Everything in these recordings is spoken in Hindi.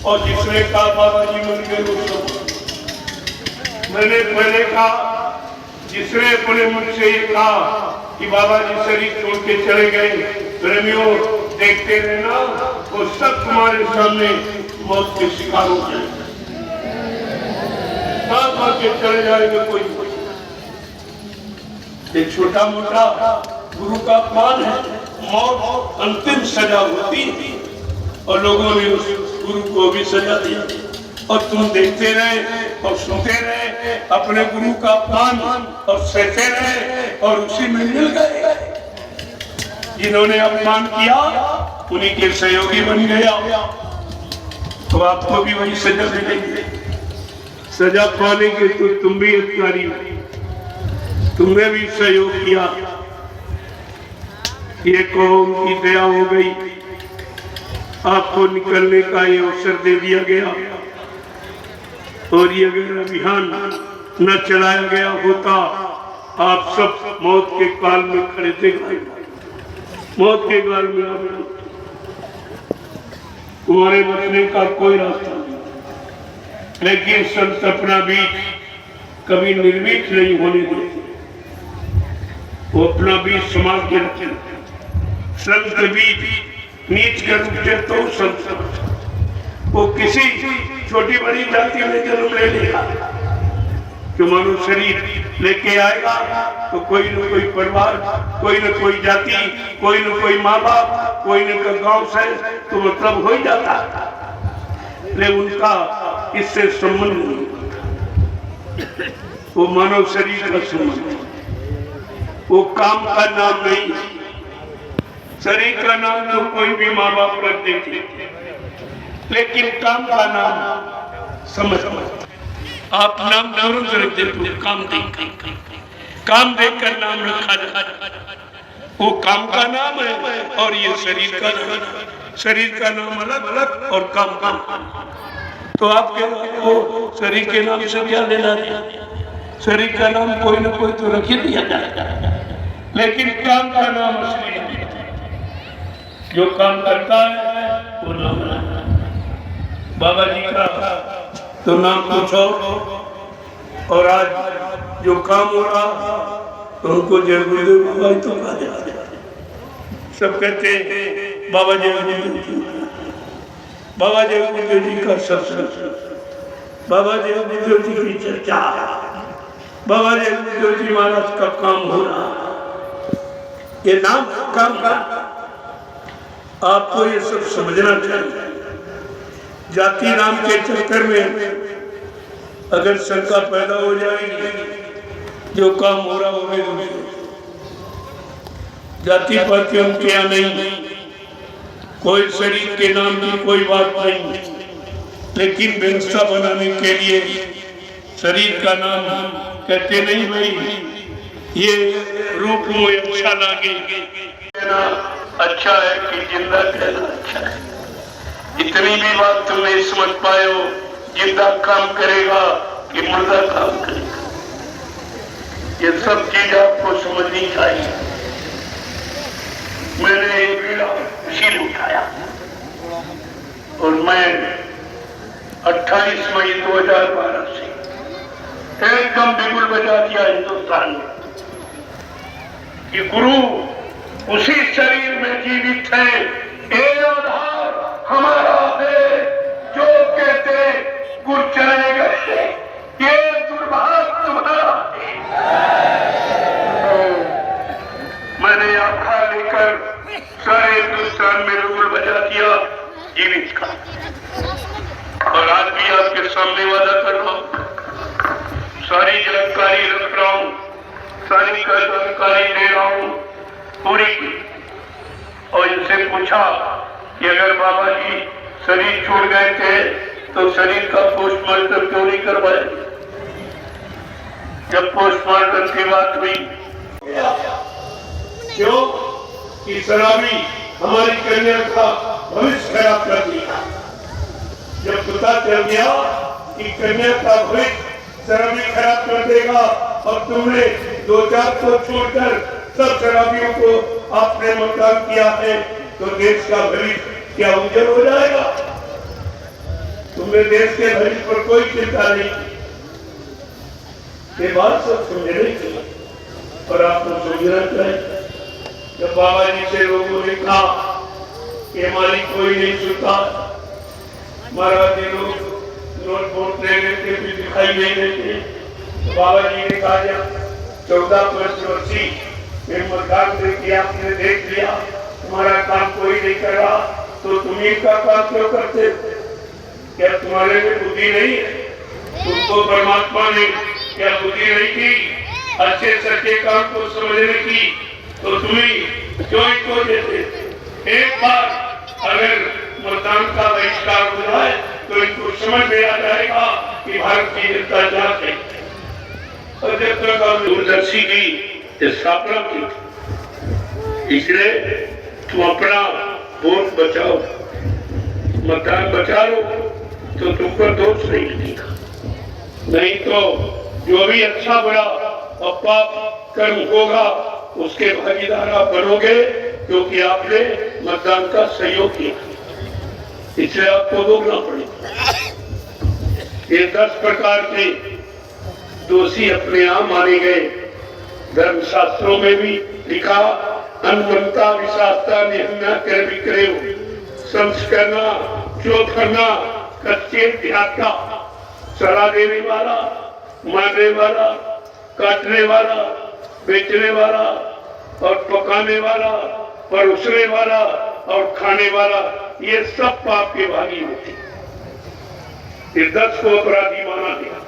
और जिसने कहा बाबा जी मन के दोस्तों, मैंने पहले कहा जिसने अपने मुझ से ये कहा कि बाबा जी शरीर छोड़ के चले गए, प्रेमियों देखते रहना, वो सब तुम्हारे सामने मौत के शिकार हो जाएंगे, के चले जाएंगे। कोई एक छोटा मोटा गुरु का अपमान है, मौत अंतिम सजा होती है और लोगों ने उस गुरु को भी सजा दिया और तुम देखते रहे और सुनते रहे, अपने गुरु का अपमान और सहते रहे और उसी में मिल गए। जिन्होंने अपमान किया उन्हीं के सहयोगी बन गया, तो आपको भी वही सजा मिलेगी। सजा पालेंगे तो तुम भी अधिकारी हो, तुमने भी सहयोग किया, ये कौम की दया हो गई, आपको निकलने का ये अवसर दे दिया गया। और ये अगर अभियान न चलाया गया होता, आप सब मौत के काल में खड़े थे, मौत के काल में आप तुम्हारे बचने का कोई रास्ता नहीं। लेकिन संत अपना बीज कभी निर्भीक नहीं होने देते, वो अपना बीज संभाल के रखे। संत बीज नीच कर उठे तो संत, वो किसी छोटी बड़ी जाति में जन्म ले लिया, जो मानो शरीर लेके आएगा तो कोई न कोई परिवार, कोई न कोई जाति, कोई न कोई माँ बाप, कोई न कोई गांव से तो मतलब हो ही जाता, लेकिन उनका इससे संबंध नहीं। वो मानव शरीर का संबंध, वो काम का नाम नहीं। शरीर का नाम तो कोई भी माँ बाप रख देते, लेकिन काम का नाम समझ आप नाम तुरंत रख देते, काम देकर नाम रखा जाता, वो काम का नाम है और ये शरीर का नाम। शरीर का नाम अलग अलग और काम का। तो आपके वो शरीर के नाम से क्या लेना दिया? शरीर का नाम कोई ना कोई तो रख ही दिया जाएगा, लेकिन काम का नाम असली नहीं। जो काम करता है वो नाम है। बाबा जी का तो नाम कुछ और आज जो काम हो रहा तो उनको जय गुरुदेव बाबा तो कहा जाता है। सब कहते हैं बाबा जय गुरुदेव, बाबा जय गुरुदेव जी का सत्संग, बाबा जय गुरुदेव जी की चर्चा, बाबा जय गुरुदेव जी महाराज का काम हो रहा। ये नाम काम का आपको ये सब समझना चाहिए। जाति नाम के चक्कर में अगर शंका पैदा हो जाएगी, जो काम हो रहा होगा जाति पाति उनके यहाँ नहीं, कोई शरीर के नाम की कोई बात नहीं, लेकिन व्यवस्था बनाने के लिए शरीर का नाम कहते नहीं भाई ये रूप में अच्छा लगे, अच्छा है कि जिंदा कहना अच्छा है। इतनी भी बात तुम नहीं समझ पाए हो, जिंदा काम करेगा कि मुर्दा काम करेगा, ये सब चीज आपको समझनी चाहिए। मैंने एक बीड़ा शील उठाया और मैं 28 मई 2012 से एकदम बिगुल बजा दिया हिंदुस्तान में कि गुरु उसी शरीर में जीवित है, ये आधार हमारा है। जो कहते गुरु चले गए, ये दुर्भाग्य तुम्हारा है। मैंने आखा लेकर सारे हिंदुस्तान में बिगुल बजा दिया जीवित का, और आज भी आपके सामने वादा कर रहा हूं, सारी जानकारी रख रहा हूं, सारी जानकारी दे रहा हूं पूरी। और इनसे पूछा कि अगर बाबा जी शरीर छोड़ गए थे तो शरीर का पोस्टमार्टम क्यों नहीं करवाया? जब पोस्टमार्टम की बात हुई, क्यों कि शराबी हमारी कन्या का भविष्य खराब कर दिया। जब पता चल गया कि कन्या का भविष्य शराबी खराब कर देगा और तुमने 2-4 को छोड़कर सब शराबियों को आपने मतदान किया है, तो देश का भविष्य क्या उज्जवल हो जाएगा? तुमने देश के भविष्य पर कोई चिंता नहीं की। ये बात सब समझ नहीं की, पर आपको समझना चाहिए। जब बाबा जी से लोगों ने कहा कि हमारी कोई नहीं सुनता, महाराज जी लोग नोट वोट ले लेते भी दिखाई नहीं देते, तो बाबा जी ने कहा जब 14 वर्षीय में मतदान किया, आपने देख लिया तुम्हारा काम कोई नहीं कर रहा, तो तुम इनका काम क्यों करते? क्या तुम्हारे में बुद्धि नहीं है? तुमको परमात्मा ने क्या बुद्धि नहीं की अच्छे सच्चे काम को समझने की? तो तुम्हें क्यों इनको देते? एक बार अगर मतदान का बहिष्कार हो जाए तो इनको समझ में आ जाएगा कि भारत की जनता चाहते है। और जब तक हम दूरदर्शी की स्थापना की, इसलिए तुम अपना वोट बचाओ, मतदान बचा लो तो तुम पर दोष नहीं लगेगा। नहीं तो जो भी अच्छा बुरा और पाप कर्म होगा उसके भागीदार आप बनोगे, क्योंकि आपने मतदान का सहयोग किया, इसलिए आपको भोगना पड़ेगा। ये 10 प्रकार के दोषी अपने आप माने गए। धर्मशास्त्रों में भी लिखा, अनमनता विशास्ता निहन्ना कर विक्रय, संस्करना, चोट करना, कच्चे त्यागा, सलाह देने वाला, मारने वाला, काटने वाला, बेचने वाला और पकाने वाला, परोसने वाला और खाने वाला, ये सब पाप के भागी होते। ये 10 को अपराधी माना गया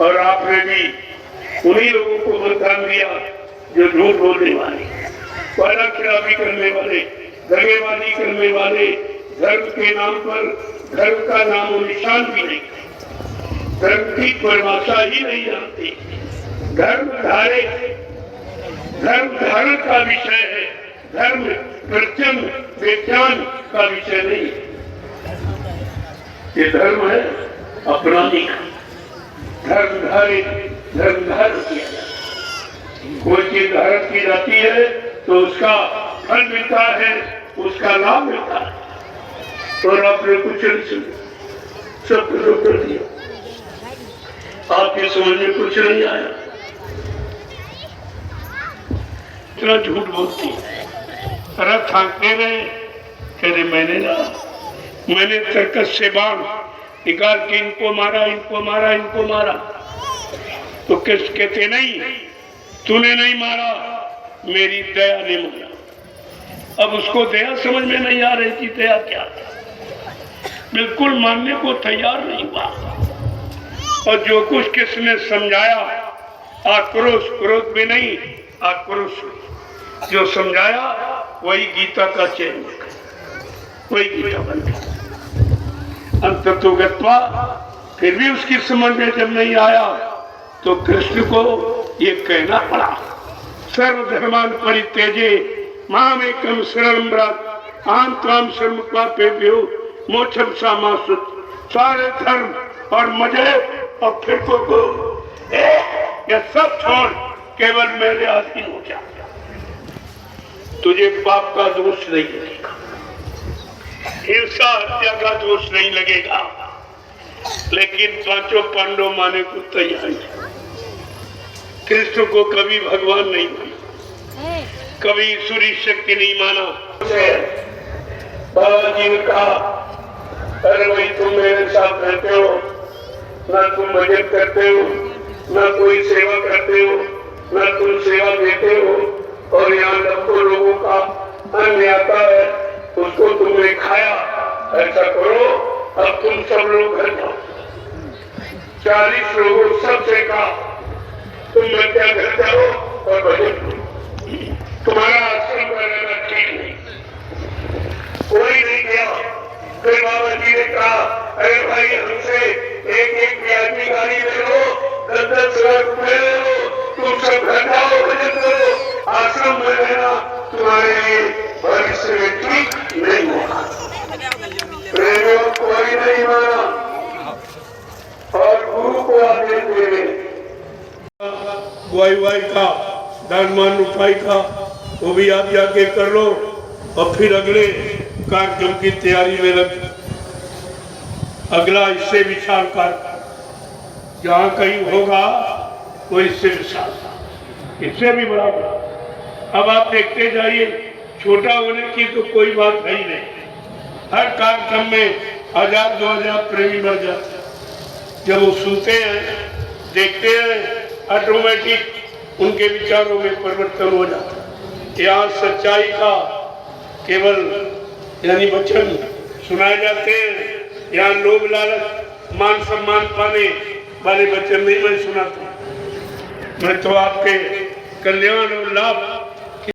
और आपने भी उन्हीं लोगों को मतदान दिया जो झूठ बोलने वाले, वादा खिलाफी करने वाले, दगेबाजी करने वाले, धर्म के नाम पर धर्म का नाम और निशान भी नहीं, धर्म की परिभाषा ही नहीं जानते। धर्म धारण का विषय है, धर्म प्रत्यन विज्ञान का विषय नहीं है। ये धर्म है अपराधी का, धर्म धारण किया जाता। कोई चीज धारण की जाती है तो उसका फल मिलता है, उसका लाभ मिलता है। और आपने कुछ नहीं सुना, सब कुछ कर दिया, आपके समझ में कुछ नहीं आया। इतना झूठ बोलती रथ हाँकते रहे, कहते मैंने सर्कस से बाण निकाल के इनको मारा, इनको मारा, इनको मारा। तो किस कहते नहीं, तूने नहीं मारा, मेरी दया ने मारा। अब उसको दया समझ में नहीं आ रही थी, दया क्या, बिल्कुल मानने को तैयार नहीं हुआ। और जो कुछ किसने समझाया, आक्रोश क्रोध में नहीं, आक्रोश जो समझाया वही गीता का चयन, वही गीता बन गई। अंततो गत्वा फिर भी उसकी समझ में जब नहीं आया तो कृष्ण को ये कहना पड़ा, सर्वधर्मान परित्यजे मामेकं शरणं व्रज अहं त्वां सर्वपापेभ्यो मोक्षं सामासु। सारे धर्म और मजे और फिर को ये सब छोड़ केवल मेरे अधीन हो जा, तुझे पाप का दोष नहीं लगेगा, हिंसा हत्या का दोष नहीं लगेगा। लेकिन 5 पांडव माने को तैयार है। कृष्ण को कभी भगवान नहीं माना, कभी ईश्वरी शक्ति नहीं माना। बाबा जी ने कहा, अरे भाई तुम मेरे साथ रहते हो, ना तुम भजन करते हो, ना कोई सेवा करते हो, ना तुम सेवा देते हो, और यहाँ लाखों लोगों का अन्न आता है, उसको तुमने खाया। ऐसा करो, अब तुम सब लोग घर जाओ। 40 लोगों सबसे कहा, तुम बच्चा घर जाओ और भजन करो, तुम्हारा आश्रम का रहना ठीक नहीं। कोई नहीं गया। फिर बाबा जी ने कहा, अरे भाई हमसे एक आदमी गाड़ी ले लो, 10-10 लाख रुपए ले लो, तुम सब घर जाओ, भजन करो, आश्रम में रहना तुम्हारे लिए भविष्य में ठीक नहीं होगा। प्रेमियों कोई नहीं माना और गुरु को आदेश दे वाई का दान मान रुपये का वो भी आप जाके कर लो और फिर अगले कार्यक्रम की तैयारी में लग। अगला इससे विशाल कार्य जहाँ कहीं होगा वो इससे विशाल, इससे भी बड़ा बड़ा। अब आप देखते जाइए, छोटा होने की तो कोई बात है ही नहीं। हर कार्यक्रम में 1000-2000 प्रेमी मर जाते हैं। जब वो सुनते हैं, देखते हैं, ऑटोमेटिक उनके विचारों में परिवर्तन हो जाता है। यहाँ सच्चाई का केवल यानी वचन सुनाए जाते हैं। यहाँ लोभ लालच मान सम्मान पाने वाले वचन नहीं मैं सुनाता। मैं तो आपके कल्याण और लाभ